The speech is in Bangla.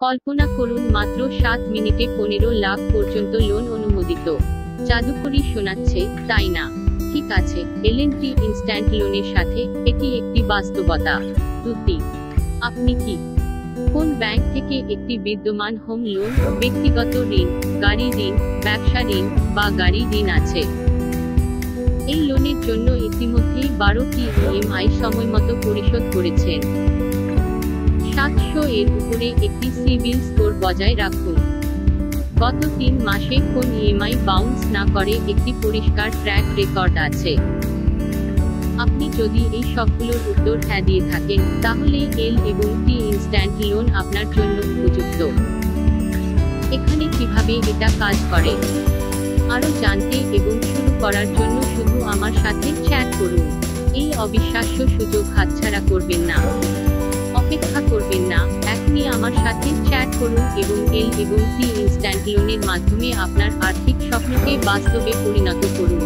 কল্পনা করুন মাত্র 7 মিনিটে 15 লাখ পর্যন্ত লোন অনুমোদিত। জাদুকরি শোনাচ্ছে, তাই না? ঠিক আছে, এলএনটি ইনস্ট্যান্ট লোনের সাথে এটি একটি বাস্তবতা। দুটি, আপনি কি কোন ব্যাংক থেকে একটি বিদ্যমান হোম লোন, ব্যক্তিগত ঋণ, গাড়ি ঋণ, ব্যবসা ঋণ বা গাড়ি ঋণ আছে? এই লোনের জন্য ইতিমধ্যেই 12টি ইএমআই সময়মতো পরিশোধ করেছেন। 700 এর উপরে একটি সিবিল স্কোর বজায় রাখুন। গত 3 মাসে কোন ইএমআই বাউন্স না করে একটি পরিষ্কার ট্র্যাক রেকর্ড আছে। আপনি যদি এই সবগুলোর উত্তর হ্যাঁ দিয়ে থাকেন, তাহলে এল&টি ইনস্ট্যান্ট লোন আপনার জন্য উপযুক্ত। এখানে কিভাবে এটা কাজ করে আরও জানতে এবং শুরু করার জন্য শুধু আমার সাথে চ্যাট করুন। এই অবিশ্বাস্য সুযোগ হাতছাড়া করবেন না। অপেক্ষা করবেন না, এখনই আমার সাথে চ্যাট করুন এবং এল&টি ইনস্ট্যান্ট লোনের মাধ্যমে আপনার আর্থিক স্বপ্নকে বাস্তবে পরিণত করুন।